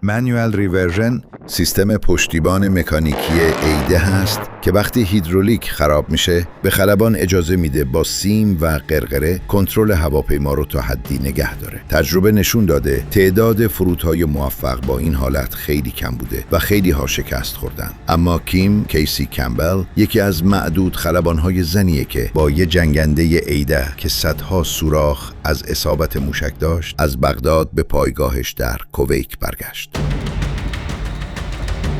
مانیوال ریورژن سیستم پشتیبان مکانیکی ایده هست که وقتی هیدرولیک خراب میشه به خلبان اجازه میده با سیم و قرقره کنترل هواپیما رو تا حدی نگه داره. تجربه نشون داده تعداد فرودهای موفق با این حالت خیلی کم بوده و خیلی ها شکست خوردن. اما کیسی کمبل یکی از معدود خلبانهای زنیه که با یه جنگنده ایده که صدها سوراخ از اصابت موشک داشت از بغداد به پایگاهش در کویت برگشت.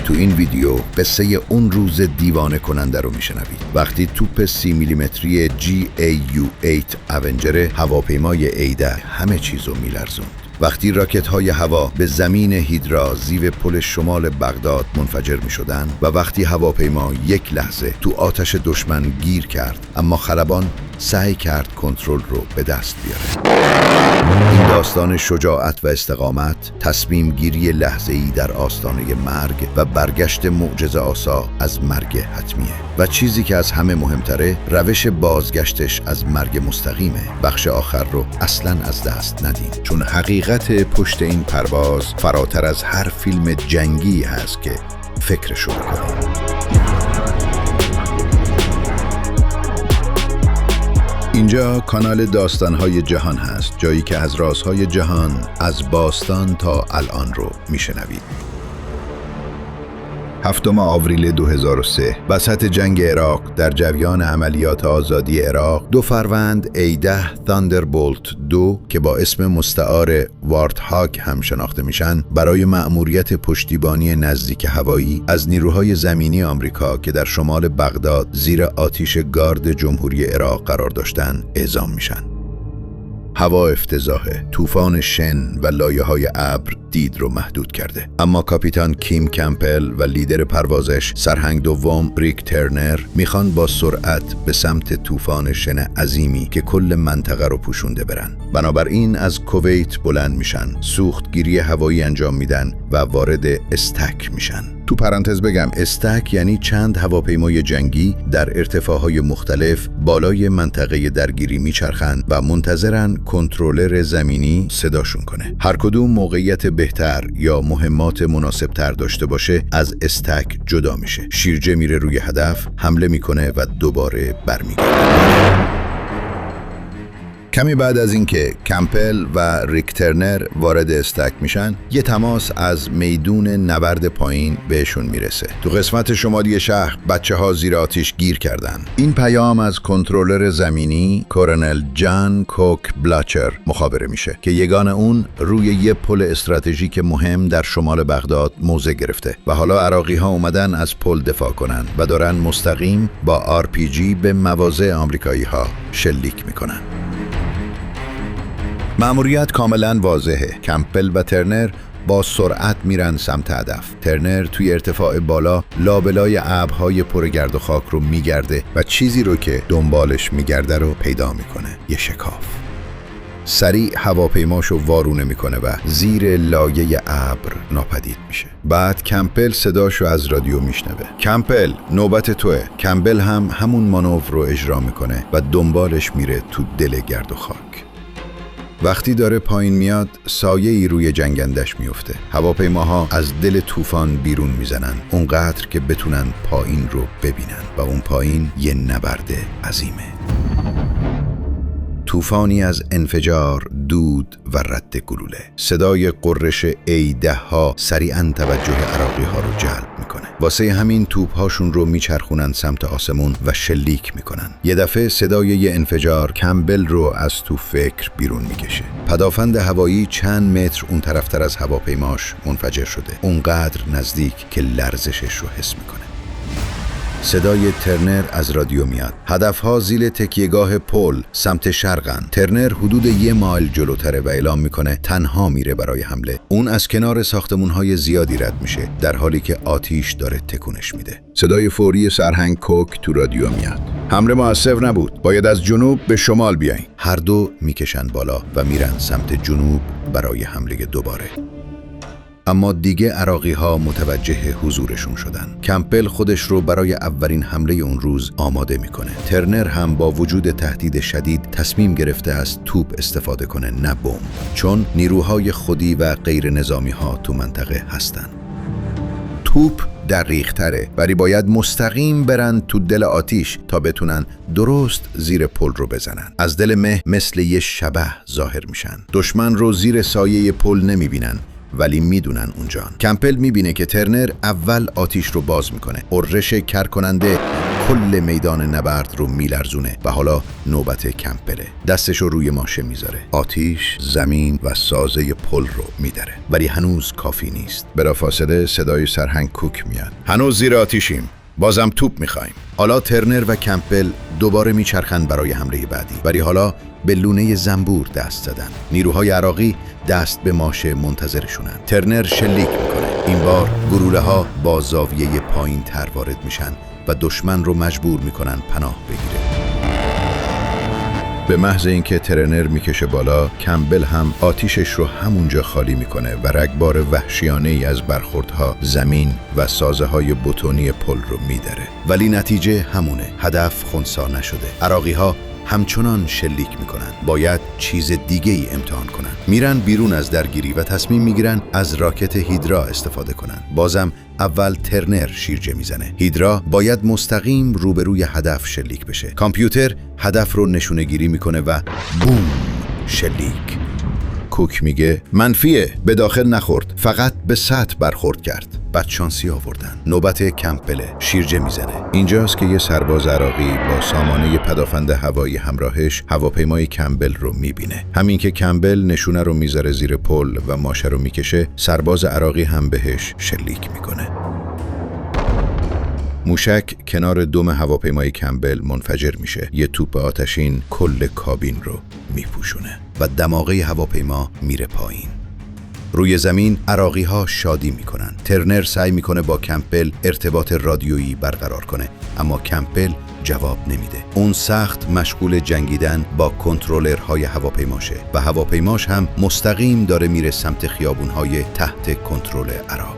تو این ویدیو قصه اون روز دیوانه کننده رو میشنوید وقتی توپ 30 میلیمتری GAU-8 اونجر هواپیمای ایده همه چیزو میلرزوند. وقتی راکت‌های هوا به زمین هیدرا زیر پل شمال بغداد منفجر می‌شدند و وقتی هواپیما یک لحظه تو آتش دشمن گیر کرد اما خلبان سعی کرد کنترل رو به دست بیاره. این داستان شجاعت و استقامت، تصمیم گیری لحظه‌ای در آستانه مرگ و برگشت معجزه‌آسا از مرگ حتمیه. و چیزی که از همه مهمتره روش بازگشتش از مرگ مستقیمه. بخش آخر رو اصلاً از دست ندین چون حقیقت پشت این پرواز فراتر از هر فیلم جنگی هست که فکرشو بکنید. اینجا کانال داستان‌های جهان هست، جایی که از رازهای جهان از باستان تا الان رو میشنوید. 7 آوریل 2003 وسط جنگ عراق در جریان عملیات آزادی عراق 2 فروند A-10 تاندربولت 2 که با اسم مستعار وارتهاگ هم شناخته میشن برای مأموریت پشتیبانی نزدیک هوایی از نیروهای زمینی آمریکا که در شمال بغداد زیر آتش گارد جمهوری عراق قرار داشتن اعزام میشن. هوا افتضاحه، طوفان شن و لایه‌های ابر دید رو محدود کرده. اما کاپیتان کیم کمپل و لیدر پروازش سرهنگ دوم ریک ترنر میخوان با سرعت به سمت طوفان شن عظیمی که کل منطقه رو پوشونده برن. بنابراین از کویت بلند میشن، سوختگیری هوایی انجام میدن و وارد استک میشن. تو پرانتز بگم استک یعنی چند هواپیمای جنگی در ارتفاعهای مختلف بالای منطقه درگیری میچرخن و منتظرن کنترلر زمینی صداشون کنه. هر کدوم موقعیت بهتر یا مهمات مناسب تر داشته باشه از استک جدا میشه. شیرجه میره روی هدف، حمله میکنه و دوباره برمیگرده. کمی بعد از اینکه کمپل و ریک ترنر وارد استک میشن، یه تماس از میدون نبرد پایین بهشون میرسه. تو قسمت شمالی شهر بچه‌ها زیر آتش گیر کردن. این پیام از کنترلر زمینی کورنل جان کوک بلاچر مخابره میشه که یگان اون روی یه پل استراتژیک مهم در شمال بغداد موضع گرفته و حالا عراقی‌ها اومدن از پل دفاع کنن و دارن مستقیم با RPG به مواضع آمریکایی‌ها شلیک میکنن. مأموریت کاملا واضحه. کمپل و ترنر با سرعت میرن سمت هدف. ترنر توی ارتفاع بالا لابلای ابرهای پر گرد و خاک رو میگرده و چیزی رو که دنبالش میگرده رو پیدا میکنه. یه شکاف. سریع هواپیماشو وارونه میکنه و زیر لایه ابر ناپدید میشه. بعد کمپل صداشو از رادیو میشنوه. کمپل نوبت توه. کمپل هم همون مانور رو اجرا میکنه و دنبالش میره تو دل گرد و خاک. وقتی داره پایین میاد سایه‌ای روی جنگندش میفته. هواپیماها از دل طوفان بیرون میزنن اونقدر که بتونن پایین رو ببینن و اون پایین یه نبرد عظیمه. طوفانی از انفجار، دود و رد گلوله. صدای قررش A-10 ها سریعاً توجه عراقی ها رو جلب میکنه. واسه همین توپ هاشون رو میچرخونن سمت آسمون و شلیک میکنن. یه دفعه صدای یه انفجار کمبل رو از تو فکر بیرون میکشه. پدافند هوایی چند متر اون طرفتر از هواپیماش منفجر شده. اونقدر نزدیک که لرزشش رو حس میکنه. صدای ترنر از رادیو میاد. هدفها زیر تکیهگاه پل سمت شرقن. ترنر حدود 1 مایل جلوتره و اعلام میکنه تنها میره برای حمله. اون از کنار ساختمونهای زیادی رد میشه در حالی که آتیش داره تکونش میده. صدای فوری سرهنگ کوک تو رادیو میاد. حمله موثر نبود. باید از جنوب به شمال بیاین. هر دو میکشن بالا و میرن سمت جنوب برای حمله دوباره. اما دیگه عراقی‌ها متوجه حضورشون شدن. کمپبل خودش رو برای اولین حمله اون روز آماده میکنه. ترنر هم با وجود تهدید شدید تصمیم گرفته از توپ استفاده کنه، نه بمب، چون نیروهای خودی و غیر نظامی ها تو منطقه هستن. توپ دقیق تره، ولی باید مستقیم برن تو دل آتیش تا بتونن درست زیر پل رو بزنن. از دل مه مثل یه شبح ظاهر میشن. دشمن رو زیر سایه پل نمیبینن، ولی میدونن اونجان. کمپبل میبینه که ترنر اول آتیش رو باز میکنه. قررش کرکننده کل میدان نبرد رو میلرزونه و حالا نوبت کمپبله. دستش رو روی ماشه میذاره. آتیش، زمین و سازه پل رو میدره، ولی هنوز کافی نیست. بلافاصله صدای سرهنگ کوک میاد. هنوز زیر آتیشیم، بازم توپ میخوایم. حالا ترنر و کمپبل دوباره میچرخن برای حمله بعدی، ولی حالا به لونه زنبور دست زدن. نیروهای عراقی دست به ماشه منتظرشونن. ترنر شلیک میکنه. این بار گلوله ها با زاویه پایین تر وارد میشن و دشمن رو مجبور میکنن پناه بگیره. به محض اینکه ترنر میکشه بالا، کمپبل هم آتیشش رو همونجا خالی میکنه و رگبار وحشیانه ای از برخوردها زمین و سازه های بتونی پل رو میدره. ولی نتیجه همونه. هدف خنثی نشده. عراقی ها همچنان شلیک میکنن. باید چیز دیگه ای امتحان کنن. میرن بیرون از درگیری و تصمیم میگیرن از راکت هیدرا استفاده کنن. بازم اول ترنر شیرجه میزنه. هیدرا باید مستقیم روبروی هدف شلیک بشه. کامپیوتر هدف رو نشونه گیری میکنه و بوم، شلیک. کوک میگه منفیه، به داخل نخورد، فقط به سطح برخورد کرد. بدشانسی آوردن. نوبت کمپبل شیرجه میزنه. اینجاست که یه سرباز عراقی با سامانه پدافند هوایی همراهش هواپیمای کمپبل رو میبینه. همین که کمپبل نشونه رو میذاره زیر پل و ماشه رو میکشه، سرباز عراقی هم بهش شلیک میکنه. موشک کنار دم هواپیمای کمپبل منفجر میشه. یه توپ آتشین کل کابین رو میپوشونه و دماغه هواپیما میره پایین. روی زمین عراقی ها شادی میکنن. ترنر سعی میکنه با کمپبل ارتباط رادیویی برقرار کنه، اما کمپبل جواب نمیده. اون سخت مشغول جنگیدن با کنترلرهای هواپیماشه و هواپیماش هم مستقیم داره میره سمت خیابونهای تحت کنترل عراق.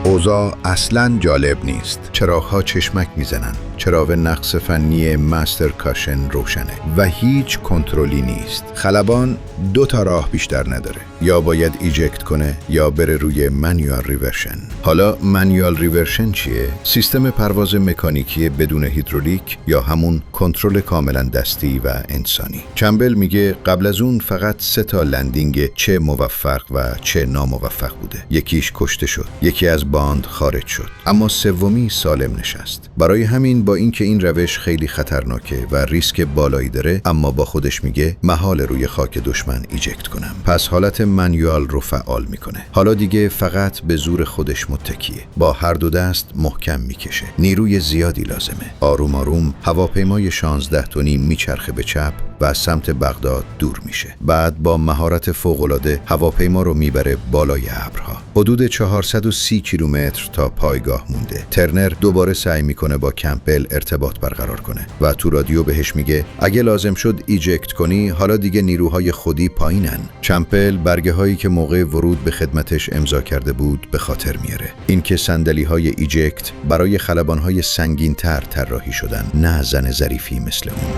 اوضاع اصلاً جالب نیست. چراغ‌ها چشمک میزنن. چراغ نقص فنی مستر کاشن روشنه و هیچ کنترلی نیست. خلبان 2 راه بیشتر نداره. یا باید ایجکت کنه یا بره روی مانیوال ریورشن. حالا مانیوال ریورشن چیه؟ سیستم پرواز مکانیکی بدون هیدرولیک یا همون کنترل کاملا دستی و انسانی. کمپبل میگه قبل از اون فقط 3 لندینگ چه موفق و چه ناموفق بوده. یکیش کشته شد، یکی از باند خارج شد، اما سومی سالم نشست. برای همین با اینکه این روش خیلی خطرناکه و ریسک بالایی داره، اما با خودش میگه محال روی خاک دشمن ایجکت کنم. پس حالت مانیوال رو فعال میکنه. حالا دیگه فقط به زور خودش متکیه. با هر دو دست محکم میکشه. نیروی زیادی لازمه. آروم آروم هواپیمای 16 تنی میچرخه به چپ و از سمت بغداد دور میشه. بعد با مهارت فوق‌العاده هواپیما رو میبره بالای ابرها. حدود 430 کیلومتر تا پایگاه مونده. ترنر دوباره سعی میکنه با کمپبل ارتباط برقرار کنه و تو رادیو بهش میگه اگه لازم شد ایجکت کنی، حالا دیگه نیروهای خودی پایینن. کمپبل برگه هایی که موقع ورود به خدمتش امضا کرده بود به خاطر میاره. اینکه صندلی های ایجکت برای خلبان های سنگین تر طراحی شدن، نه زن ظریفی مثل اون.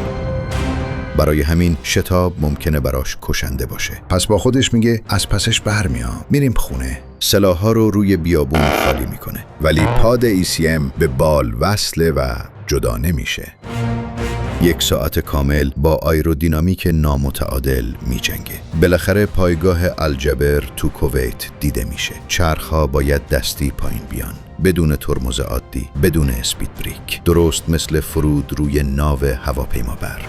برای همین شتاب ممکنه براش کشنده باشه. پس با خودش میگه از پسش برمیام، میریم خونه. سلاح‌ها رو روی بیابون خالی میکنه، ولی پاد ECM به بال وصله و جدا نمیشه. 1 ساعت کامل با آیرودینامیک نامتعادل میجنگه. بالاخره پایگاه الجبر تو کویت دیده میشه. چرخ‌ها باید دستی پایین بیان، بدون ترمز عادی، بدون اسپید بریک، درست مثل فرود روی ناو هواپیمابر.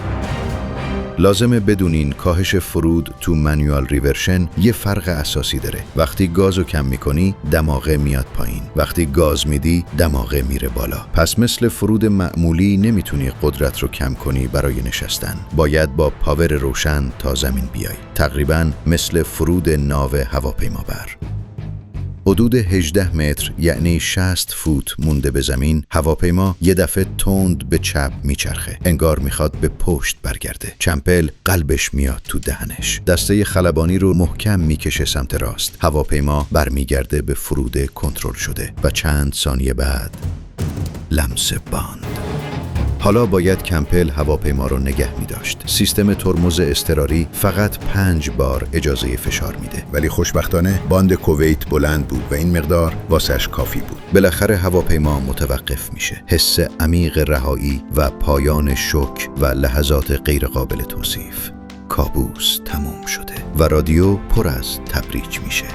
لازمه بدونین کاهش فرود تو مانیوال ریورشن یه فرق اساسی داره. وقتی گازو کم میکنی دماغه میاد پایین، وقتی گاز میدی دماغه میره بالا. پس مثل فرود معمولی نمیتونی قدرت رو کم کنی برای نشستن. باید با پاور روشن تا زمین بیای. تقریباً مثل فرود ناو هواپیمابر. حدود 18 متر یعنی 60 فوت مونده به زمین، هواپیما یه دفعه تند به چپ میچرخه. انگار میخواد به پشت برگرده. کمپل قلبش میاد تو دهنش. دسته خلبانی رو محکم میکشه سمت راست. هواپیما برمیگرده به فرود کنترل شده و چند ثانیه بعد لمس باند. حالا باید کمپل هواپیما رو نگه می داشت. سیستم ترمز اضطراری فقط 5 بار اجازه فشار میده، ولی خوشبختانه باند کویت بلند بود و این مقدار واسش کافی بود. بالاخره هواپیما متوقف میشه. حس عمیق رهایی و پایان شوک و لحظات غیر قابل توصیف. کابوس تموم شده و رادیو پر از تبریک میشه.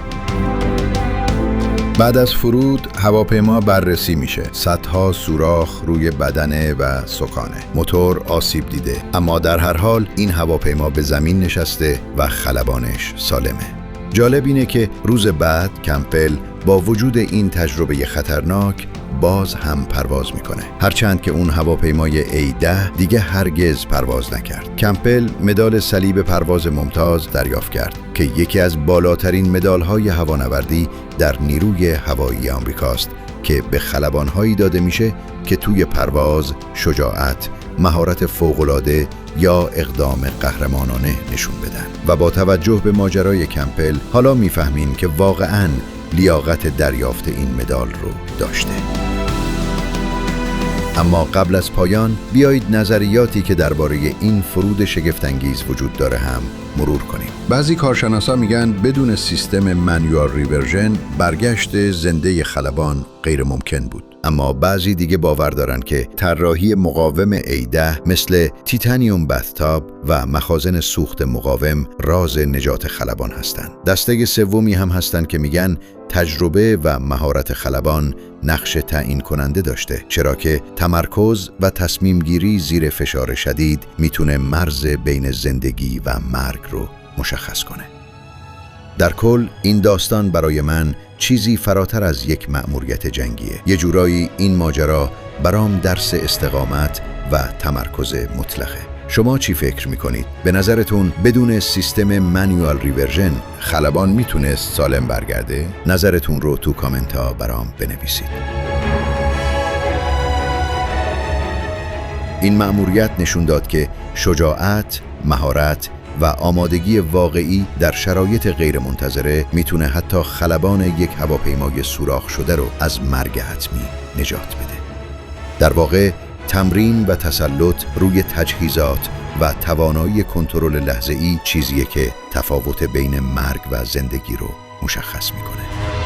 بعد از فرود هواپیما بررسی میشه. صدها سوراخ روی بدنه و سکانه. موتور آسیب دیده، اما در هر حال این هواپیما به زمین نشسته و خلبانش سالمه. جالب اینه که روز بعد کمپل با وجود این تجربه خطرناک باز هم پرواز میکنه، هرچند که اون هواپیمای A10 دیگه هرگز پرواز نکرد. کمپل مدال صلیب پرواز ممتاز دریافت کرد که یکی از بالاترین مدال‌های هوانوردی در نیروی هوایی آمریکاست که به خلبان‌هایی داده میشه که توی پرواز شجاعت، مهارت فوق‌العاده یا اقدام قهرمانانه نشون بدن. و با توجه به ماجرای کمپل حالا میفهمین که واقعاً لیاقت دریافت این مدال رو داشته. اما قبل از پایان بیایید نظریاتی که درباره این فرود شگفت‌انگیز وجود داره هم مرور کنیم. بعضی کارشناسا میگن بدون سیستم مانیوال ریورژن برگشت زنده خلبان غیر ممکن بود. اما بعضی دیگه باور دارن که طراحی مقاوم A10 مثل تیتانیوم بثتاب و مخازن سوخت مقاوم راز نجات خلبان هستند. دسته سومی هم هستن که میگن تجربه و مهارت خلبان نقش تعیین کننده داشته، چرا که تمرکز و تصمیم گیری زیر فشار شدید میتونه مرز بین زندگی و مرگ رو مشخص کنه. در کل این داستان برای من چیزی فراتر از یک مأموریت جنگیه. یه جورایی این ماجرا برام درس استقامت و تمرکز مطلقه. شما چی فکر میکنید؟ به نظرتون بدون سیستم مانیوال ریورژن خلبان میتونست سالم برگرده؟ نظرتون رو تو کامنت ها برام بنویسید. این مأموریت نشون داد که شجاعت، مهارت و آمادگی واقعی در شرایط غیرمنتظره میتونه حتی خلبان یک هواپیمای سوراخ شده رو از مرگ حتمی نجات بده. در واقع تمرین و تسلط روی تجهیزات و توانایی کنترل لحظه‌ای چیزیه که تفاوت بین مرگ و زندگی رو مشخص میکنه.